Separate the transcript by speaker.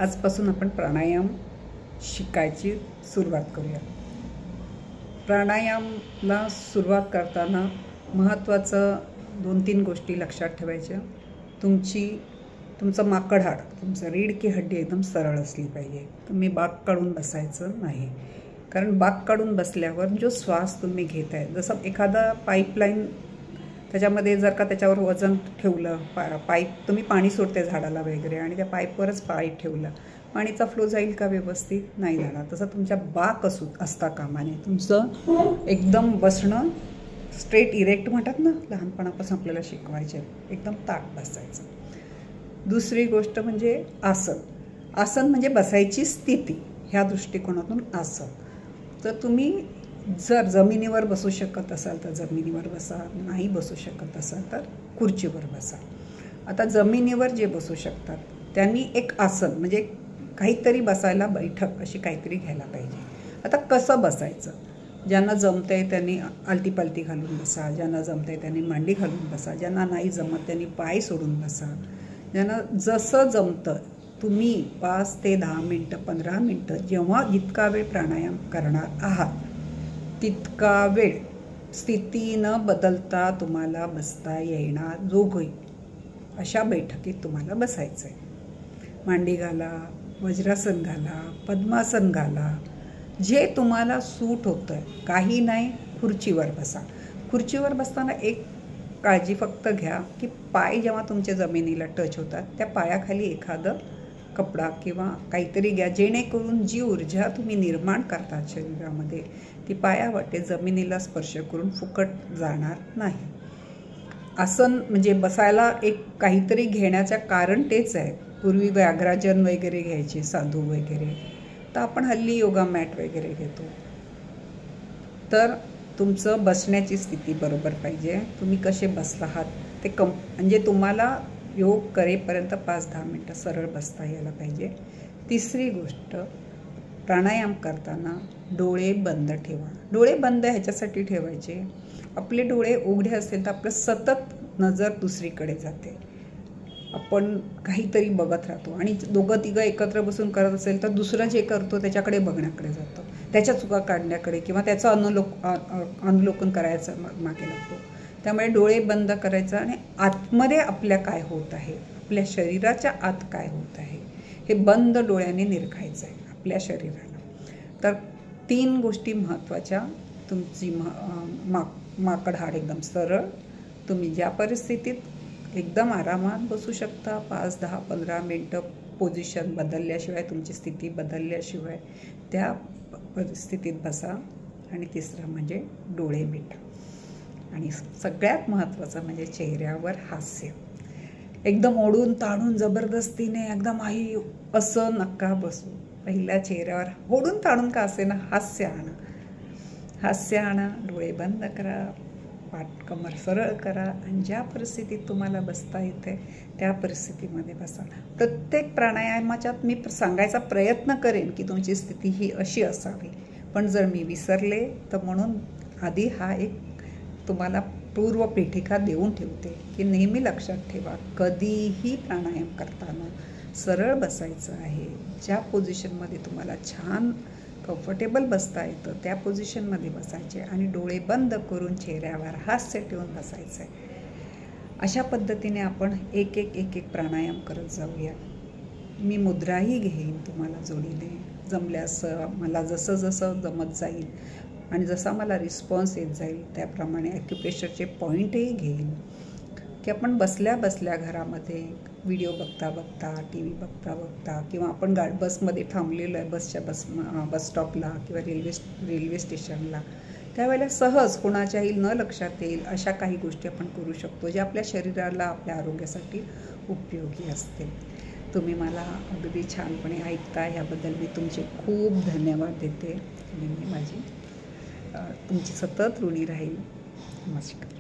Speaker 1: आजपासून आपण प्राणायाम शिकायची सुरुवात करूया। प्राणायामला सुरुवात करताना महत्त्वाचं 2-3 गोष्टी लक्षात ठेवायच्या। तुमचं माकड हाड, तुमचं रीढ की हड्डी एकदम सरळ असली पाहिजे। तुम्ही बाक काढून बसायचं नाही, कारण बाक काढून बसल्यावर जो श्वास तुम्ही घेताय, जसं एखादा पाईपलाईन त्याच्यामध्ये जर का त्याच्यावर वजन ठेवलं, पाईप तुम्ही पाणी सोडते झाडाला वगैरे आणि त्या पाईपवरच पाईप ठेवलं, पाणीचा फ्लो जाईल का? व्यवस्थित नाही जाणार। तसं तुमच्या बाक असता कामा नये। तुमचं एकदम बसणं स्ट्रेट इरेक्ट म्हणतात ना, लहानपणापासून आपल्याला शिकवायचे, एकदम ताठ बसायचं। दुसरी गोष्ट म्हणजे आसन। आसन म्हणजे बसायची स्थिती, ह्या दृष्टिकोनातून आसन। तर तुम्ही जर जमिनीवर बसू शकत असाल तर जमिनीवर बसा, नाही बसू शकत असाल तर खुर्चीवर बसा। आता जमिनीवर जे बसू शकतात त्यांनी एक आसन म्हणजे काहीतरी बसायला बैठक अशी काहीतरी घ्यायला पाहिजे। आता कसं बसायचं? ज्यांना जमतंय त्यांनी आलती-पालती घालून बसा, ज्यांना जमतंय त्यांनी मांडी घालून बसा, ज्यांना नाही जमत त्यांनी पाय सोडून बसा। ज्यांना जसं जमतं तुम्ही 5 ते 10 मिनटं 15 मिनटं जेव्हा जितका वेळ प्राणायाम करणार आहात तितका वेळ स्थिती न बदलता तुम्हाला बसता येणार जोगही अशा बैठकीत तुम्हाला बसायचं आहे। मांडी घाला, वज्रासन घाला, पद्मासन घाला, जे तुम्हाला सूट होतं आहे। काही नाही, खुर्चीवर बसा। खुर्चीवर बसताना एक काळजी फक्त घ्या की पाय जेव्हा तुमच्या जमिनीला टच होतात त्या पायाखाली एखादं कपडा किंवा काहीतरी घ्या, जेणेकरून जी ऊर्जा तुम्ही निर्माण करतात शरीरामध्ये ती पायावाटे जमिनीला स्पर्श करून फुकट जाणार नाही। आसन म्हणजे बसायला एक काहीतरी घेण्याचं कारण तेच आहे। पूर्वी व्याघ्राजन वगैरे घ्यायचे साधू वगैरे, तर आपण हल्ली योगा मॅट वगैरे घेतो। तर तुमचं बसण्याची स्थिती बरोबर पाहिजे। तुम्ही कसे बसला आहात ते म्हणजे तुम्हाला योग करेपर्यंत 5-10 मिनटं सरळ बसता यायला पाहिजे। तिसरी गोष्ट, प्राणायाम करताना डोळे बंद ठेवा। डोळे बंद ह्याच्यासाठी ठेवायचे, आपले डोळे उघडे असेल तर आपलं सतत नजर दुसरीकडे जाते, आपण काहीतरी बघत राहतो आणि 2-3 एकत्र बसून करत असेल तर दुसरं जे करतो त्याच्याकडे बघण्याकडे जातो, त्याच्या चुका काढण्याकडे किंवा त्याचं अनुलोकन करायचं मागे लागतो। त्यामुळे डोळे बंद करायचं आणि आतमध्ये आपल्या काय होत आहे, आपल्या शरीराच्या आत काय होत आहे हे बंद डोळ्याने निरखायचं आहे आपल्या शरीराला। तर 3 गोष्टी महत्त्वाच्या, तुमची माकड हाड एकदम सरळ, तुम्ही ज्या परिस्थितीत एकदम आरामात बसू शकता 5, 10, 15 मिनटं पोझिशन बदलल्याशिवाय, तुमची स्थिती बदलल्याशिवाय त्या परिस्थितीत बसा। आणि तिसरं म्हणजे डोळे मिटा। आणि सगळ्यात महत्त्वाचं म्हणजे चेहऱ्यावर हास्य। एकदम ओढून ताणून जबरदस्तीने एकदम आई असं नका बसू। पहिल्या चेहऱ्यावर ओढून ताणून का असे ना हास्य आणा, हास्य आणा, डोळे बंद करा, पाठ कमर सरळ करा आणि ज्या परिस्थितीत तुम्हाला बसता येते त्या परिस्थितीमध्ये बसा। प्रत्येक प्राणायामाच्यात मी सांगायचा प्रयत्न करेन की तुमची स्थिती ही अशी असावी, पण जर मी विसरले तर म्हणून आधी हा एक तुम्हाला पूर्व पीठिका देऊन ठेवते की नेहमी लक्षात ठेवा, कधीही प्राणायाम करताना सरळ बसायचं आहे। ज्या पोझिशनमध्ये तुम्हाला छान कम्फर्टेबल बसता येतं त्या पोझिशनमध्ये बसायचे आणि डोळे बंद करून चेहऱ्यावर हास्य ठेवून बसायचं आहे। अशा पद्धतीने आपण एक प्राणायाम करत जाऊया। मी मुद्राही घेईन तुम्हाला जोडीने, जमल्यास मला जसं जसं जमत जाईल आणि जसा मला रिस्पॉन्स येत जाईल त्याप्रमाणे ॲक्युप्रेशरचे पॉईंटही घेईन की आपण बसल्या बसल्या घरामध्ये व्हिडिओ बघता बघता, टी व्ही बघता बघता किंवा आपण बसमध्ये थांबलेलो आहे बस स्टॉपला किंवा रेल्वे स्टेशनला, त्यावेळेला सहज कोणाच्याही न लक्षात येईल अशा काही गोष्टी आपण करू शकतो ज्या आपल्या शरीराला, आपल्या आरोग्यासाठी उपयोगी असतील। तुम्ही मला अगदी छानपणे ऐकता याबद्दल मी तुमचे खूप धन्यवाद देते आणि मी तुमची सतत ऋणी राहील। नमस्कार।